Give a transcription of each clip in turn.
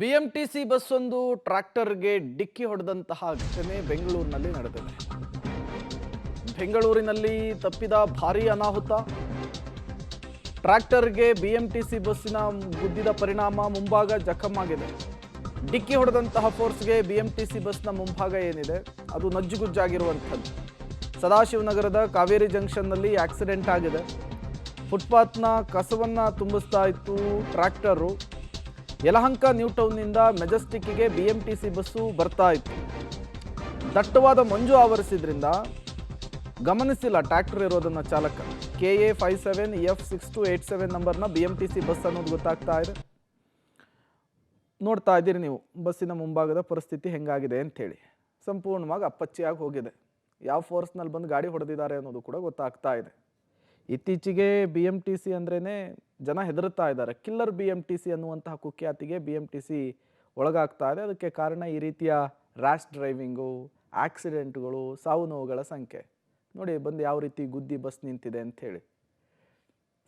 BMTC bus ಒಂದು ಟ್ರ್ಯಾಕ್ಟರ್ಗೆ ಡಿಕ್ಕಿ ಹೊಡೆದಂತಹ ಘಟನೆ ಬೆಂಗಳೂರಿನಲ್ಲಿ ನಡೆದಿದೆ. ಬೆಂಗಳೂರಿನಲ್ಲಿ ತಪ್ಪಿದ ಭಾರೀ ಅನಾಹುತ. ಟ್ರ್ಯಾಕ್ಟರ್ಗೆ ಬಿಎಂಟಿಸಿ ಬಸ್ಸಿನ ಗುದ್ದಿದ ಪರಿಣಾಮ ಮುಂಭಾಗ ಜಖಮಾಗಿದೆ. ಡಿಕ್ಕಿ ಹೊಡೆದಂತಹ ಫೋರ್ಸ್ಗೆ ಬಿಎಂಟಿಸಿ ಬಸ್ನ ಮುಂಭಾಗ ಏನಿದೆ ಅದು ನಜ್ಜುಗುಜ್ಜಾಗಿರುವಂಥದ್ದು. ಸದಾಶಿವನಗರದ ಕಾವೇರಿ ಜಂಕ್ಷನ್ನಲ್ಲಿ ಆಕ್ಸಿಡೆಂಟ್ ಆಗಿದೆ. ಫುಟ್ಪಾತ್ನ ಕಸವನ್ನು ತುಂಬಿಸ್ತಾ ಇತ್ತು ಟ್ರ್ಯಾಕ್ಟರು. ಯಲಹಂಕ ನ್ಯೂ ಟೌನ್ನಿಂದ ಮೆಜೆಸ್ಟಿಕ್ಗೆ ಬಿಎಂಟಿಸಿ ಬಸ್ಸು ಬರ್ತಾ ಇತ್ತು. ದಟ್ಟವಾದ ಮಂಜು ಆವರಿಸಿದ್ರಿಂದ ಗಮನಿಸಿಲ್ಲ ಟ್ರ್ಯಾಕ್ಟರ್ ಇರೋದನ್ನು ಚಾಲಕ. KA 57F6287 ನಂಬರ್ನ ಬಿಎಂಟಿಸಿ ಬಸ್ ಅನ್ನೋದು ಗೊತ್ತಾಗ್ತಾ ಇದೆ. ನೋಡ್ತಾ ಇದ್ದೀರಿ ನೀವು ಬಸ್ಸಿನ ಮುಂಭಾಗದ ಪರಿಸ್ಥಿತಿ ಹೆಂಗಾಗಿದೆ ಅಂಥೇಳಿ. ಸಂಪೂರ್ಣವಾಗಿ ಅಪ್ಪಚ್ಚಿಯಾಗಿ ಹೋಗಿದೆ. ಯಾವ ಫೋರ್ಸ್ನಲ್ಲಿ ಬಂದು ಗಾಡಿ ಹೊಡೆದಿದ್ದಾರೆ ಅನ್ನೋದು ಕೂಡ ಗೊತ್ತಾಗ್ತಾ ಇದೆ. ಇತ್ತೀಚೆಗೆ BMTC ಅಂದ್ರೇ ಜನ ಹೆದರುತ್ತಾ ಇದ್ದಾರೆ. ಕಿಲ್ಲರ್ BMTC ಅನ್ನುವಂತಹ ಕುಖ್ಯಾತಿಗೆ BMTC ಒಳಗಾಗ್ತಾ ಇದೆ. ಅದಕ್ಕೆ ಕಾರಣ ಈ ರೀತಿಯ ರ್ಯಾಶ್ ಡ್ರೈವಿಂಗು, ಆಕ್ಸಿಡೆಂಟ್ಗಳು, ಸಾವು ನೋವುಗಳ ಸಂಖ್ಯೆ. ನೋಡಿ ಬಂದು ಯಾವ ರೀತಿ ಗುದ್ದಿ ಬಸ್ ನಿಂತಿದೆ ಅಂಥೇಳಿ.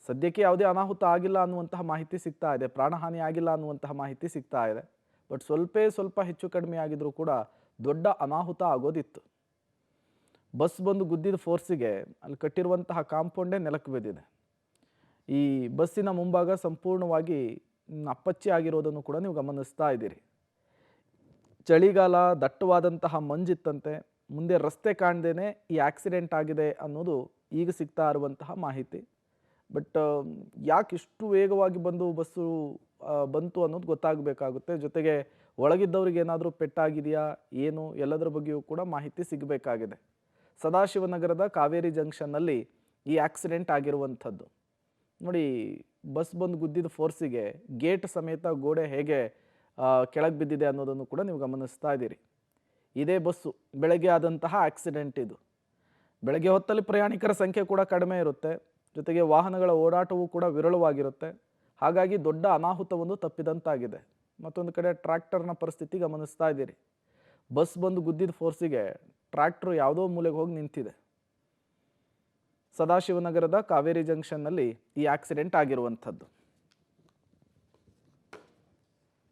ಸದ್ಯಕ್ಕೆ ಯಾವುದೇ ಅನಾಹುತ ಆಗಿಲ್ಲ ಅನ್ನುವಂತಹ ಮಾಹಿತಿ ಸಿಗ್ತಾ ಇದೆ, ಪ್ರಾಣಹಾನಿ ಆಗಿಲ್ಲ ಅನ್ನುವಂತಹ ಮಾಹಿತಿ ಸಿಗ್ತಾ ಇದೆ. ಬಟ್ ಸ್ವಲ್ಪ ಹೆಚ್ಚು ಕಡಿಮೆ ಆಗಿದ್ರೂ ಕೂಡ ದೊಡ್ಡ ಅನಾಹುತ ಆಗೋದಿತ್ತು. ಬಸ್ ಬಂದು ಗುದ್ದಿದ ಫೋರ್ಸಿಗೆ ಅಲ್ಲಿ ಕಟ್ಟಿರುವಂತಹ ಕಾಂಪೌಂಡೇ ನೆಲಕ್ಕೆ ಬಿದ್ದಿದೆ. ಈ ಬಸ್ಸಿನ ಮುಂಭಾಗ ಸಂಪೂರ್ಣವಾಗಿ ಅಪ್ಪಚ್ಚಿ ಆಗಿರೋದನ್ನು ಕೂಡ ನೀವು ಗಮನಿಸ್ತಾ ಇದ್ದೀರಿ. ಚಳಿಗಾಲ, ದಟ್ಟವಾದಂತಹ ಮಂಜಿತ್ತಂತೆ. ಮುಂದೆ ರಸ್ತೆ ಕಾಣ್ದೇನೆ ಈ ಆಕ್ಸಿಡೆಂಟ್ ಆಗಿದೆ ಅನ್ನೋದು ಈಗ ಸಿಗ್ತಾ ಇರುವಂತಹ ಮಾಹಿತಿ. ಬಟ್ ಯಾಕೆ ಇಷ್ಟು ವೇಗವಾಗಿ ಬಸ್ಸು ಬಂತು ಅನ್ನೋದು ಗೊತ್ತಾಗಬೇಕಾಗುತ್ತೆ. ಜೊತೆಗೆ ಒಳಗಿದ್ದವ್ರಿಗೆ ಏನಾದರೂ ಪೆಟ್ಟಾಗಿದೆಯಾ ಏನು ಎಲ್ಲದರ ಬಗ್ಗೆಯೂ ಕೂಡ ಮಾಹಿತಿ ಸಿಗಬೇಕಾಗಿದೆ. ಸದಾಶಿವನಗರದ ಕಾವೇರಿ ಜಂಕ್ಷನ್ನಲ್ಲಿ ಈ ಆಕ್ಸಿಡೆಂಟ್ ಆಗಿರುವಂಥದ್ದು. ನೋಡಿ ಬಸ್ ಬಂದು ಗುದ್ದಿದ ಫೋರ್ಸಿಗೆ ಗೇಟ್ ಸಮೇತ ಗೋಡೆ ಹೇಗೆ ಕೆಳಗೆ ಬಿದ್ದಿದೆ ಅನ್ನೋದನ್ನು ಕೂಡ ನೀವು ಗಮನಿಸ್ತಾ ಇದ್ದೀರಿ. ಇದೇ ಬಸ್ಸು ಬೆಳಗ್ಗೆ ಆದಂತಹ ಆಕ್ಸಿಡೆಂಟ್ ಇದು. ಬೆಳಗ್ಗೆ ಹೊತ್ತಲ್ಲಿ ಪ್ರಯಾಣಿಕರ ಸಂಖ್ಯೆ ಕೂಡ ಕಡಿಮೆ ಇರುತ್ತೆ. ಜೊತೆಗೆ ವಾಹನಗಳ ಓಡಾಟವೂ ಕೂಡ ವಿರಳವಾಗಿರುತ್ತೆ. ಹಾಗಾಗಿ ದೊಡ್ಡ ಅನಾಹುತವೊಂದು ತಪ್ಪಿದಂತಾಗಿದೆ. ಮತ್ತೊಂದು ಕಡೆ ಟ್ರ್ಯಾಕ್ಟರ್ನ ಪರಿಸ್ಥಿತಿ ಗಮನಿಸ್ತಾ ಇದ್ದೀರಿ. ಬಸ್ ಬಂದು ಗುದ್ದಿದ ಫೋರ್ಸಿಗೆ ಟ್ರ್ಯಾಕ್ಟರ್ ಯಾವುದೋ ಮೂಲೆಗೆ ಹೋಗಿ ನಿಂತಿದೆ. ಸದಾಶಿವನಗರದ ಕಾವೇರಿ ಜಂಕ್ಷನ್ನಲ್ಲಿ ಈ ಆಕ್ಸಿಡೆಂಟ್ ಆಗಿರುವಂಥದ್ದು.